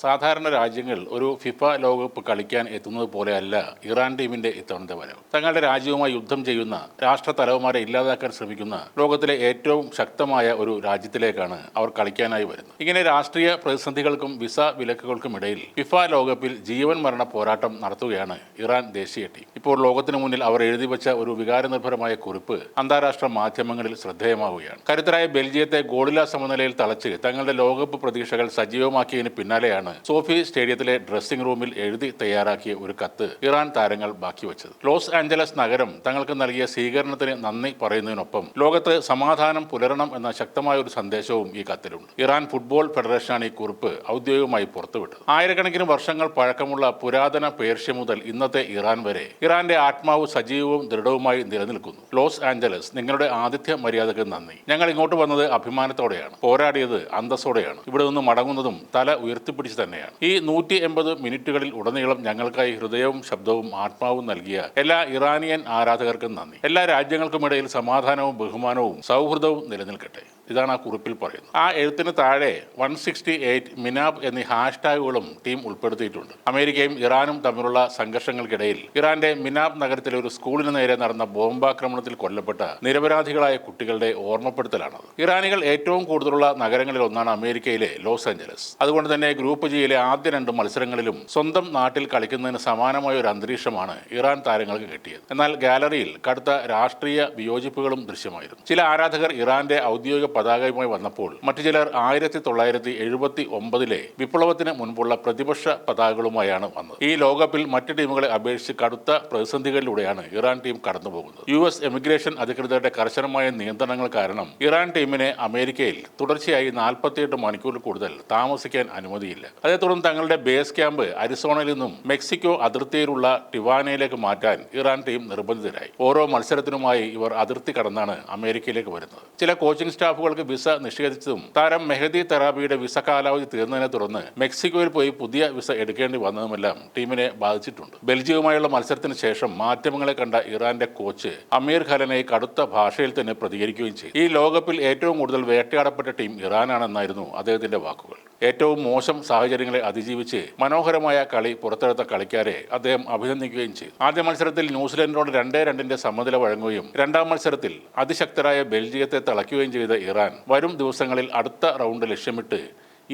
സാധാരണ രാജ്യങ്ങൾ ഒരു ഫിഫ ലോകകപ്പ് കളിക്കാൻ എത്തുന്നത് പോലെയല്ല ഇറാൻ ടീമിന്റെ ഇത്തവണത്തെ വരവ്. തങ്ങളുടെ രാജ്യവുമായി യുദ്ധം ചെയ്യുന്ന രാഷ്ട്ര തലവന്മാരെ ഇല്ലാതാക്കാൻ ശ്രമിക്കുന്ന ലോകത്തിലെ ഏറ്റവും ശക്തമായ ഒരു രാജ്യത്തിലേക്കാണ് അവർ കളിക്കാനായി വരുന്നത്. ഇങ്ങനെ രാഷ്ട്രീയ പ്രതിസന്ധികൾക്കും വിസ വിലക്കുകൾക്കും ഇടയിൽ ഫിഫ ലോകകപ്പിൽ ജീവൻ മരണ പോരാട്ടം നടത്തുകയാണ് ഇറാൻ ദേശീയ ടീം. ഇപ്പോൾ ലോകത്തിനു മുന്നിൽ അവർ എഴുതി വെച്ച ഒരു വികാരനിർഭരമായ കുറിപ്പ് അന്താരാഷ്ട്ര മാധ്യമങ്ങളിൽ ശ്രദ്ധേയമാവുകയാണ്. കരുത്തരായ ബെൽജിയത്തെ ഗോളില്ലാ സമനിലയിൽ തളച്ച് തങ്ങളുടെ ലോകകപ്പ് പ്രതീക്ഷകൾ സജീവമാക്കിയതിന് പിന്നാലെയാണ് സോഫി സ്റ്റേഡിയത്തിലെ ഡ്രസ്സിംഗ് റൂമിൽ എഴുതി തയ്യാറാക്കിയ ഒരു കത്ത് ഇറാൻ താരങ്ങൾ ബാക്കി വെച്ചത്. ലോസ് ആഞ്ചലസ് നഗരം തങ്ങൾക്ക് നൽകിയ സ്വീകരണത്തിന് നന്ദി പറയുന്നതിനൊപ്പം ലോകത്ത് സമാധാനം പുലരണം എന്ന ശക്തമായ ഒരു സന്ദേശവും ഈ കത്തിലുണ്ട്. ഇറാൻ ഫുട്ബോൾ ഫെഡറേഷനാണ് ഈ കുറിപ്പ് ഔദ്യോഗികമായി പുറത്തുവിട്ടത്. ആയിരക്കണക്കിന് വർഷങ്ങൾ പഴക്കമുള്ള പുരാതന പേർഷ്യ മുതൽ ഇന്നത്തെ ഇറാൻ വരെ ഇറാന്റെ ആത്മാവ് സജീവവും ദൃഢവുമായി നിലനിൽക്കുന്നു. ലോസ് ആഞ്ചലസ്, നിങ്ങളുടെ ആതിഥ്യ മര്യാദക്ക് നന്ദി. ഞങ്ങൾ ഇങ്ങോട്ട് വന്നത് അഭിമാനത്തോടെയാണ്, പോരാടിയത് അന്തസ്സോടെയാണ്, ഇവിടെ നിന്ന് മടങ്ങുന്നതും തല ഉയർത്തിപ്പിടിച്ച് തന്നെയാണ്. ഈ 180 മിനിറ്റുകളിൽ ഉടനീളം ഞങ്ങൾക്കായി ഹൃദയവും ശബ്ദവും ആത്മാവും നൽകിയ എല്ലാ ഇറാനിയൻ ആരാധകർക്കും നന്ദി. എല്ലാ രാജ്യങ്ങൾക്കുമിടയിൽ സമാധാനവും ബഹുമാനവും സൗഹൃദവും നിലനിൽക്കട്ടെ. ഇതാണ് ആ കുറിപ്പിൽ പറയുന്നത്. ആ എഴുത്തിന് താഴെ 168 മിനാബ് എന്നീ ഹാഷ്ടാഗുകളും ടീം ഉൾപ്പെടുത്തിയിട്ടുണ്ട്. അമേരിക്കയും ഇറാനും തമ്മിലുള്ള സംഘർഷങ്ങൾക്കിടയിൽ ഇറാന്റെ മിനാബ് നഗരത്തിലെ ഒരു സ്കൂളിന് നേരെ നടന്ന ബോംബാക്രമണത്തിൽ കൊല്ലപ്പെട്ട നിരപരാധികളായ കുട്ടികളുടെ ഓർമ്മപ്പെടുത്തലാണത്. ഇറാനികൾ ഏറ്റവും കൂടുതലുള്ള നഗരങ്ങളിൽ ഒന്നാണ് അമേരിക്കയിലെ ലോസ് ആഞ്ചലസ്. അതുകൊണ്ട് തന്നെ ഗ്രൂപ്പ് ജിയിലെ ആദ്യ 2 മത്സരങ്ങളിലും സ്വന്തം നാട്ടിൽ കളിക്കുന്നതിന് സമാനമായ ഒരു അന്തരീക്ഷമാണ് ഇറാൻ താരങ്ങൾക്ക് കിട്ടിയത്. എന്നാൽ ഗാലറിയിൽ കടുത്ത രാഷ്ട്രീയ വിയോജിപ്പുകളും ദൃശ്യമായിരുന്നു. ചില ആരാധകർ ഇറാന്റെ ഔദ്യോഗിക പതാകയുമായി വന്നപ്പോൾ മറ്റു ചിലർ 1979 വിപ്ലവത്തിന് മുൻപുള്ള പ്രതിപക്ഷ പതാകകളുമായാണ് വന്നത്. ഈ ലോകകപ്പിൽ മറ്റ് ടീമുകളെ അപേക്ഷിച്ച് കടുത്ത പ്രതിസന്ധികളിലൂടെയാണ് ഇറാൻ ടീം കടന്നുപോകുന്നത്. US എമിഗ്രേഷൻ അധികൃതരുടെ കർശനമായ നിയന്ത്രണങ്ങൾ കാരണം ഇറാൻ ടീമിനെ അമേരിക്കയിൽ തുടർച്ചയായി 48 മണിക്കൂറിൽ കൂടുതൽ താമസിക്കാൻ അനുമതിയില്ല. അതേ തുടർന്ന് തങ്ങളുടെ ബേസ് ക്യാമ്പ് അരിസോണയിൽ നിന്നും മെക്സിക്കോ അതിർത്തിയിലുള്ള ടിവാനയിലേക്ക് മാറ്റാൻ ഇറാൻ ടീം നിർബന്ധിതരായി. ഓരോ മത്സരത്തിനുമായി ഇവർ അതിർത്തി കടന്നാണ് അമേരിക്കയിലേക്ക് വരുന്നത്. ചില കോച്ചിംഗ് സ്റ്റാഫുകൾക്ക് വിസ നിഷേധിച്ചതും താരം മെഹദി തെറാബിയുടെ വിസ കാലാവധി തീർന്നതിനെ തുടർന്ന് മെക്സിക്കോയിൽ പോയി പുതിയ വിസ എടുക്കേണ്ടി വന്നതുമെല്ലാം ടീമിനെ ബാധിച്ചിട്ടുണ്ട്. ബെൽജിയവുമായുള്ള മത്സരത്തിന് ശേഷം മാധ്യമങ്ങളെ കണ്ട ഇറാന്റെ കോച്ച് അമീർ ഖലനെ കടുത്ത ഭാഷയിൽ തന്നെ പ്രതികരിക്കുകയും ചെയ്തു. ഈ ലോകകപ്പിൽ ഏറ്റവും കൂടുതൽ വേട്ടയാടപ്പെട്ട ടീം ഇറാനാണെന്നായിരുന്നു അദ്ദേഹത്തിന്റെ വാക്കുകൾ. ഏറ്റവും മോശം സാഹചര്യങ്ങളെ അതിജീവിച്ച് മനോഹരമായ കളി പുറത്തെടുത്ത കളിക്കാരെ അദ്ദേഹം അഭിനന്ദിക്കുകയും ചെയ്തു. ആദ്യ മത്സരത്തിൽ ന്യൂസിലൻഡിനോട് 2-2 സമനില വഴങ്ങുകയും രണ്ടാം മത്സരത്തിൽ അതിശക്തരായ ബെൽജിയത്തെ തളയ്ക്കുകയും ചെയ്ത ഇറാൻ വരും ദിവസങ്ങളിൽ അടുത്ത റൗണ്ട് ലക്ഷ്യമിട്ട്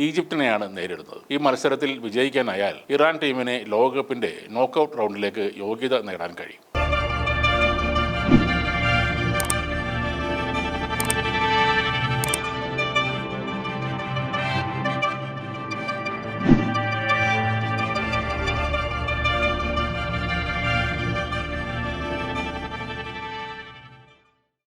ഈജിപ്തിനെയാണ് നേരിടുന്നത്. ഈ മത്സരത്തിൽ വിജയിക്കാനായാൽ ഇറാൻ ടീമിനെ ലോകകപ്പിന്റെ നോക്കൌട്ട് റൗണ്ടിലേക്ക് യോഗ്യത നേടാൻ കഴിയും.